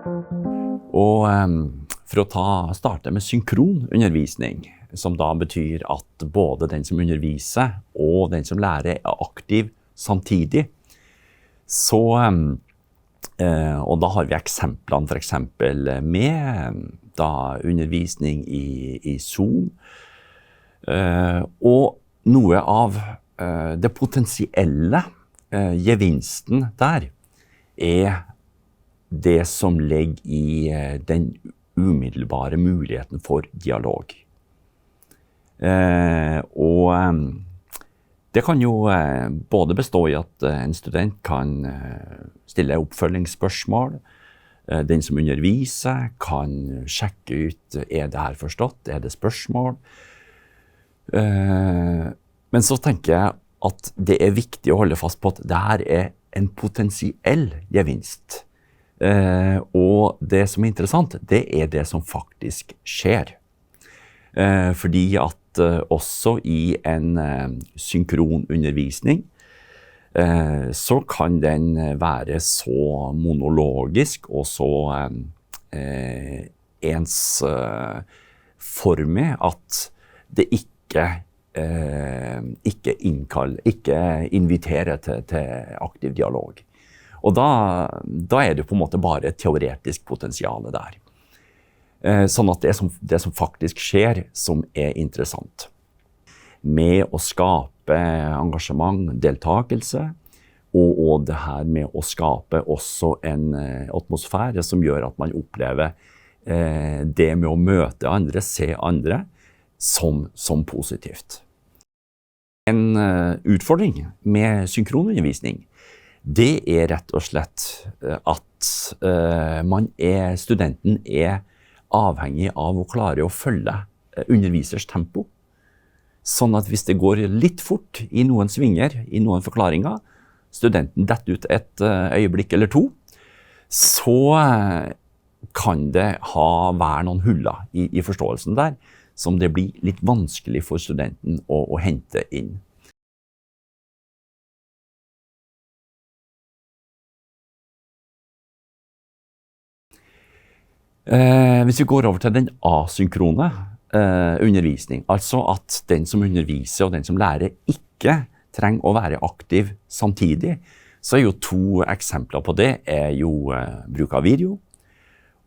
Og for å starte med synkron undervisning, som da betyr at både den som underviser og den som lærer er aktiv samtidig, så, og da har vi eksemplene for eksempel med da undervisning i Zoom, og noe av det potensielle gevinsten der er det som ligger i den umiddelbare muligheten for dialog. Og det kan jo både bestå i at en student kan stille oppfølgingsspørsmål, den som underviser kan sjekke ut, er det her forstått, er det spørsmål? Men så tenker jeg at det er viktig å holde fast på at det her er en potensiell gevinst. Og det som er interessant, det er det som faktisk skjer. Fordi at også i en synkron undervisning, så kan den være så monologisk og så ensformig at det ikke inviterer til aktiv dialog. Og da er det på en måte bare et teoretisk potensial der. Sånn at det som faktisk skjer, som er interessant. Med å skape engasjement, deltakelse, og det her med å skape også en atmosfære som gjør at man opplever det med å møte andre, se andre, som positivt. En utfordring med synkronundervisning, det er rett og slett at studenten er avhengig av å klare å følge undervisers tempo. Sånn at hvis det går litt fort i noen svinger, i noen forklaringer, studenten detter ut et øyeblikk eller to, så kan det være noen huller i forståelsen der, som det blir litt vanskelig for studenten å hente inn. Hvis vi går over til den asynkrone undervisning, altså at den som underviser og den som lærer ikke trenger å være aktiv samtidig, så er jo to eksempler på det er jo bruk av video,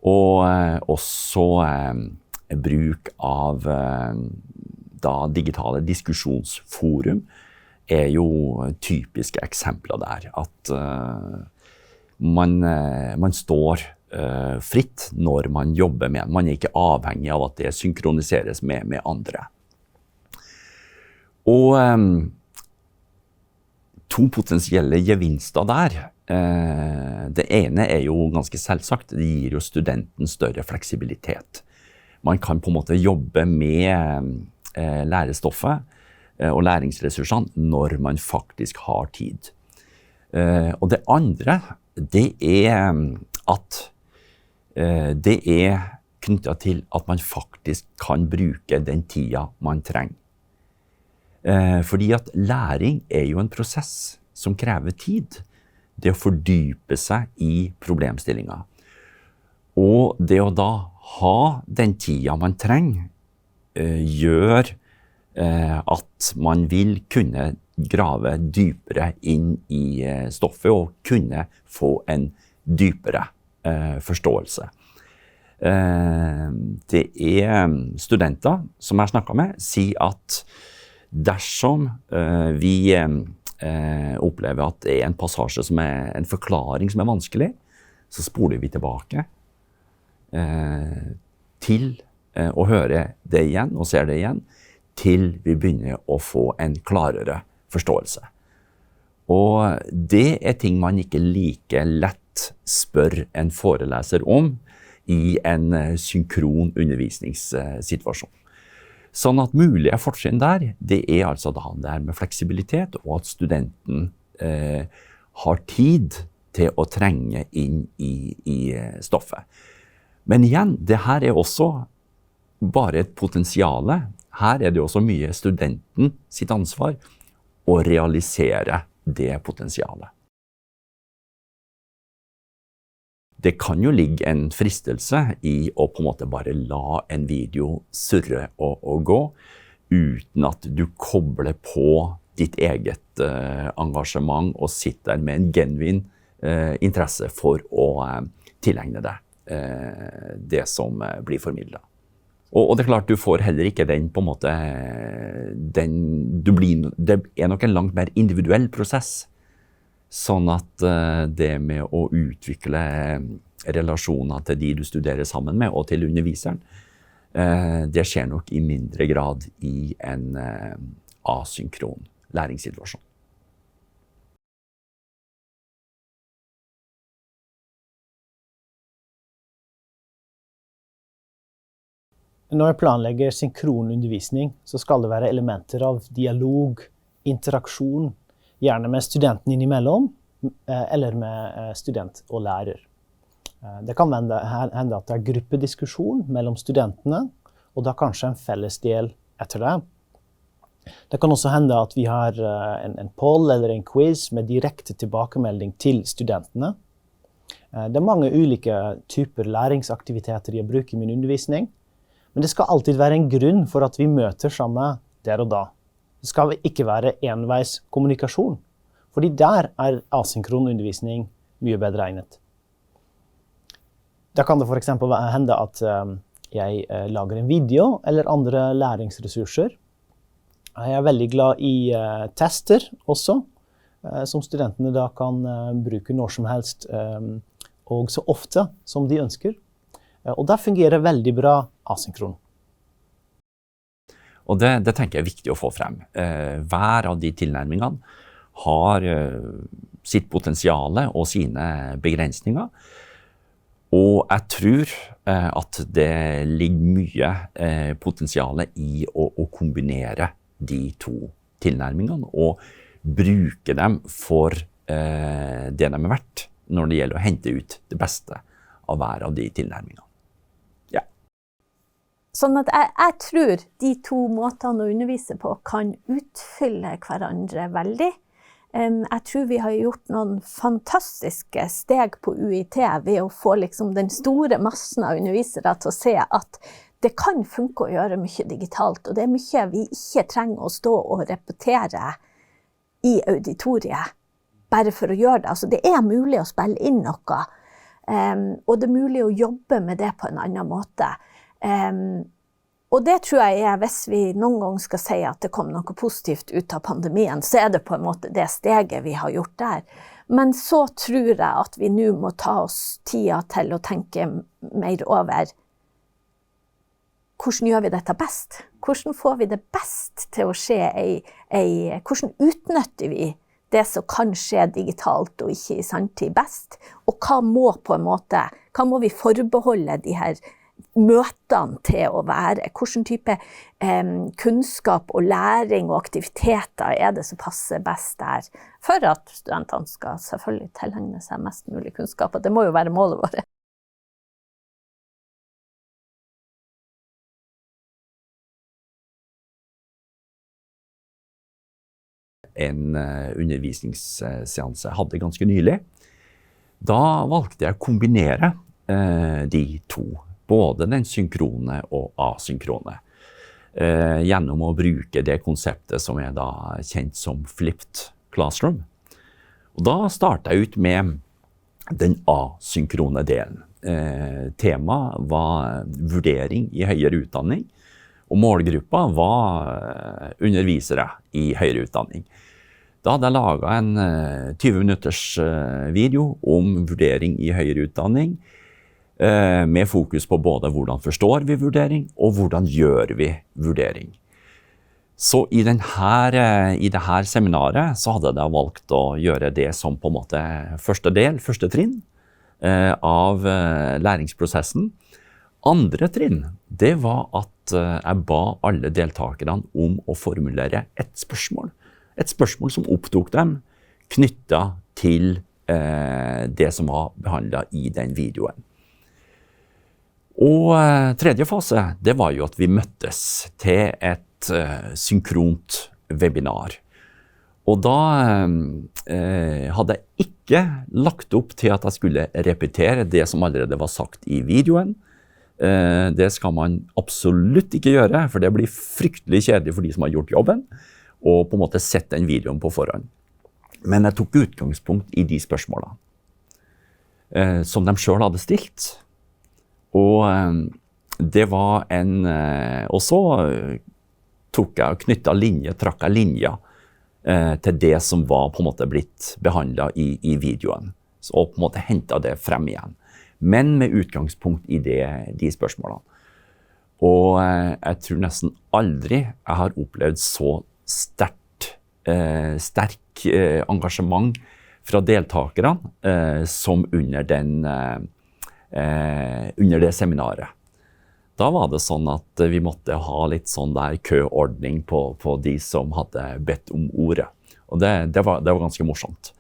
og også bruk av da digitale diskusjonsforum er jo typiske eksempler der, at man står fritt når man jobber med. Man er ikke avhengig av at det synkroniseres med andre. Og to potensielle gevinster der. Det ene er jo ganske selvsagt, det gir jo studenten større fleksibilitet. Man kan på en måte jobbe med lærestoffet og læringsressursene når man faktisk har tid. Og det andre, det er at det er knyttet til at man faktisk kan bruke den tida man trenger. Fordi at læring er jo en prosess som krever tid. Det å fordype seg i problemstillinger. Og det å da ha den tida man trenger, gjør at man vil kunne grave dypere inn i stoffet og kunne få en dypere forståelse. Det er studenter som jeg snakket med, sier at dersom vi opplever at det er en passasje som er en forklaring som er vanskelig, så spoler vi tilbake til å høre det igjen og ser det igjen, til vi begynner å få en klarere forståelse. Og det er ting man ikke like lett spør en foreleser om i en synkron undervisningssituasjon. Sånn at mulige fortrinn der, det er altså da det her med fleksibilitet, og at studenten har tid til å trenge inn i stoffet. Men igjen, det her er også bare et potensiale. Her er det også mye studenten sitt ansvar å realisere det potensialet. Det kan jo ligge en fristelse i å på en måte bare la en video surre og gå, uten at du kobler på ditt eget engasjement og sitter med en genuin interesse for å tilegne deg det som blir formidlet. Og det klart, du får heller ikke den på en måte, det nok en langt mer individuell prosess. Sånn at det med å utvikle relasjoner til de du studerer sammen med, og til underviseren, det skjer nok i mindre grad i en asynkron læringssituasjon. Når jeg planlegger synkronundervisning, så skal det være elementer av dialog, interaksjon, gjerne med studenten innimellom, eller med student og lærer. Det kan hende at det er gruppediskusjon mellom studentene, og da kanskje en felles del etter det. Det kan også hende at vi har en poll eller en quiz med direkte tilbakemelding til studentene. Det er mange ulike typer læringsaktiviteter jeg bruker i min undervisning, men det skal alltid være en grunn for at vi møter sammen der og da. Det skal ikke være enveis kommunikasjon, fordi der er asynkron undervisning mye bedre egnet. Da kan det for eksempel hende at jeg lager en video eller andre læringsressurser. Jeg er veldig glad i tester også, som studentene da kan bruke når som helst, og så ofte som de ønsker. Og der fungerer veldig bra asynkron. Og det tenker jeg er viktig å få frem. Hver av de tilnærmingene har sitt potensiale og sine begrensninger. Og jeg tror at det ligger mye potensiale i å kombinere de to tilnærmingene og bruke dem for det de er verdt når det gjelder å hente ut det beste av hver av de tilnærmingene. Sånn at jeg tror de to måtene å undervise på kan utfylle hverandre veldig. Jeg tror vi har gjort noen fantastiske steg på UiT ved å få liksom den store massen av undervisere til å se at det kan funke å gjøre mye digitalt, og det er mye vi ikke trenger å stå og repetere i auditoriet, bare for å gjøre det. Altså, det er mulig å spille inn noe, og det er mulig å jobbe med det på en annen måte. Og det tror jeg er, hvis vi noen gang skal si at det kom noe positivt ut av pandemien, så er det på en måte det steget vi har gjort der. Men så tror jeg at vi nå må ta oss tida til å tenke mer over hvordan gjør vi dette best? Hvordan får vi det best til å skje hvordan utnytter vi det som kan skje digitalt og ikke i sanntid best? Og hva må vi forbeholde de her møtene til å være? Hvilken type kunnskap og læring og aktiviteter er det som passer best der? For at studentene skal selvfølgelig tilegne seg mest mulig kunnskap, og det må jo være målet vårt. En undervisningsseanse jeg hadde ganske nylig. Da valgte jeg å kombinere de to, både den synkrone og asynkrone, gjennom å bruke det konseptet som er da kjent som flipped classroom. Og da startet jeg ut med den asynkrone delen. Temaet var vurdering i høyere utdanning, og målgruppa var undervisere i høyere utdanning. Da hadde jeg laget en 20 minutters video om vurdering i høyere utdanning, med fokus på både hvordan forstår vi vurdering, og hvordan gjør vi vurdering. Så i det her seminaret så hadde jeg valgt å gjøre det som på en måte første trinn av læringsprosessen. Andre trinn, det var at jeg ba alle deltakerne om å formulere et spørsmål. Et spørsmål som opptok dem knyttet til det som var behandlet i den videoen. Og tredje fase, det var jo at vi møttes til et synkront webinar. Og da hadde jeg ikke lagt opp til at jeg skulle repetere det som allerede var sagt i videoen. Det skal man absolutt ikke gjøre, for det blir fryktelig kjedelig for de som har gjort jobben, og på en måte sett den videoen på forhånd. Men jeg tok utgangspunkt i de spørsmålene som de selv hadde stilt. Og det var og så tok jeg og trakk jeg linjer til det som var på en måte blitt behandlet i videoen, og på en måte hentet det frem igjen. Men med utgangspunkt i de spørsmålene. Og jeg tror nesten aldri jeg har opplevd så sterk engasjement fra deltakerne som under det seminaret. Da var det sånn at vi måtte ha litt sånn der køordning på de som hadde bedt om ordet. Og det var ganske morsomt.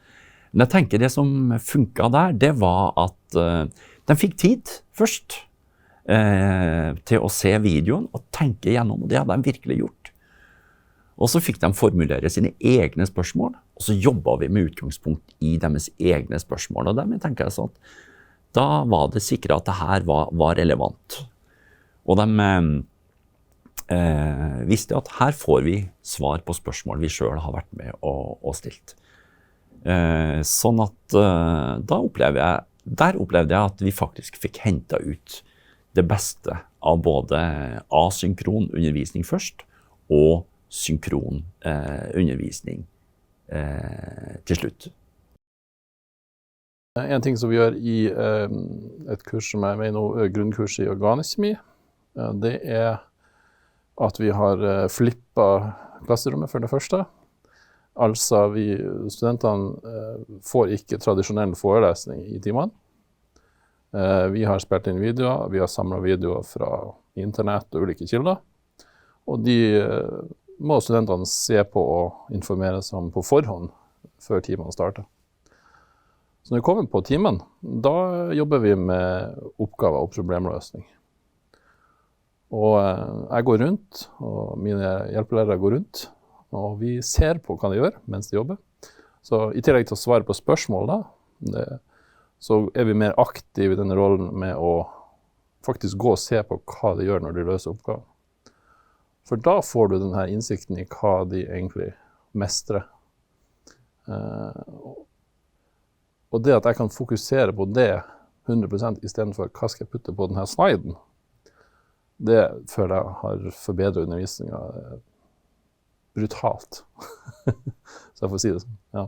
Men jeg tenker det som funket der, det var at de fikk tid først til å se videoen og tenke gjennom, og det hadde de virkelig gjort. Og så fikk de formulere sine egne spørsmål, og så jobbet vi med utgangspunkt i deres egne spørsmål. Og dermed tenker jeg sånn at da var det sikret at det her var relevant. Og de visste at her får vi svar på spørsmål vi selv har vært med og stilt. Sånn at der opplevde jeg at vi faktisk fikk hentet ut det beste av både asynkron undervisning først, og synkron undervisning til slutt. En ting som vi gjør i et kurs som jeg mener nå, grunnkurs i organisk kjemi, det at vi har flippet klasserommet for det første. Altså, studentene får ikke tradisjonell forelesning i timene. Vi har spilt inn videoer, vi har samlet videoer fra internett og ulike kilder. Og de må studentene se på og informere seg om på forhånd før timene starter. Så når vi kommer på timen, da jobber vi med oppgaver og problemløsning. Og jeg går rundt, og mine hjelpelærere går rundt, og vi ser på hva de gjør mens de jobber. Så i tillegg til å svare på spørsmål da, så er vi mer aktive i denne rollen med å faktisk gå og se på hva de gjør når de løser oppgaven. For da får du denne innsikten i hva de egentlig mestrer. Og det at jeg kan fokusere på det 100% i stedet for hva skal jeg putte på denne sliden, det føler jeg har forbedret undervisningen brutalt. Så jeg får si det sånn, ja.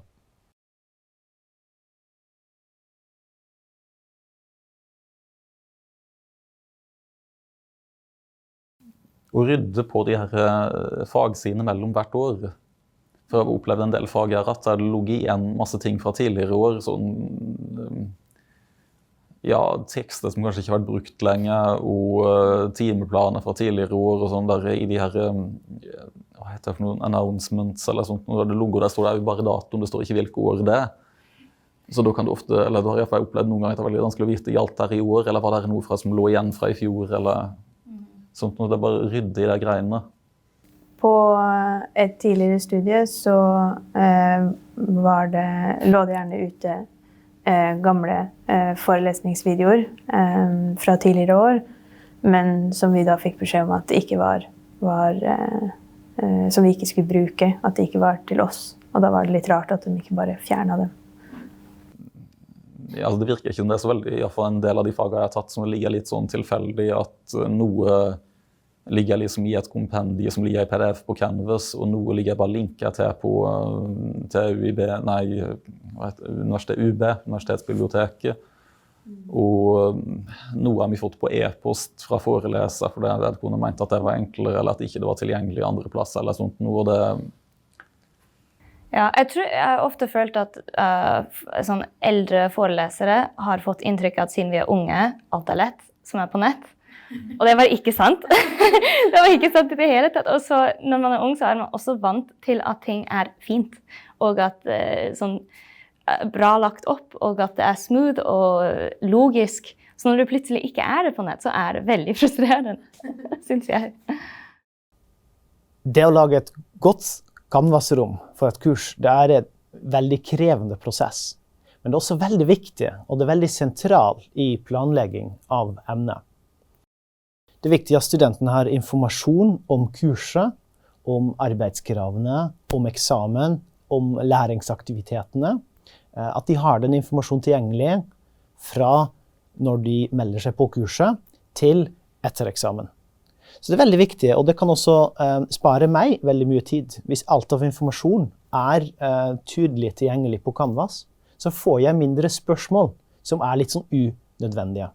Å rydde på de her fagsidene mellom hvert år. For jeg har opplevd en del fag jeg har hatt, der det lå igjen masse ting fra tidligere år, sånn, ja, tekster som kanskje ikke har vært brukt lenge, og timeplaner fra tidligere år, og sånn der i de her, hva heter det for noen, announcements eller sånt, når det logo der står det bare datoen, det står ikke hvilke år det er. Så da kan du ofte, eller da har jeg opplevd noen ganger at det er veldig vanskelig å vite, gjaldt der i år, eller var det noe fra som lå igjen fra i fjor, eller sånt noe, det er bare rydde i de greiene. På et tidligere studie så lå det gjerne ute gamle forelesningsvideoer fra tidligere år, men som vi da fikk beskjed om at det ikke som vi ikke skulle bruke, at det ikke var til oss. Og da var det litt rart at de ikke bare fjernet dem. Ja, altså det virker ikke som det er så veldig, i hvert fall en del av de fagene jeg har tatt, som ligger litt sånn tilfeldig, at noe ligger liksom i et kompendie som ligger i PDF på Canvas, og noe ligger bare linket til UiB, Universitetsbiblioteket. Og noe har vi fått på e-post fra foreleser, for det kunne ment at det var enklere, eller at ikke det var tilgjengelig andre plasser, eller sånt noe. Ja, jeg har ofte følt at sånn eldre forelesere har fått inntrykk av at siden vi er unge, alt er lett, som er på nett. Og det var ikke sant. Det var ikke sant i det hele tatt. Og så når man er ung, så er man også vant til at ting er fint, og at sånn bra lagt opp, og at det er smooth og logisk. Så når det plutselig ikke er det på nett, så er det veldig frustrerende, synes jeg. Det å lage et godt Canvas-rom for et kurs, det en veldig krevende prosess. Men det også veldig viktig, og det veldig sentral i planlegging av emnet. Det viktig at studentene har informasjon om kurset, om arbeidskravene, om eksamen, om læringsaktivitetene. At de har den informasjonen tilgjengelig fra når de melder seg på kurset, til etter eksamen. Så det veldig viktig, og det kan også spare meg veldig mye tid. Hvis alt av informasjon tydelig tilgjengelig på Canvas, så får jeg mindre spørsmål som litt sånn unødvendige.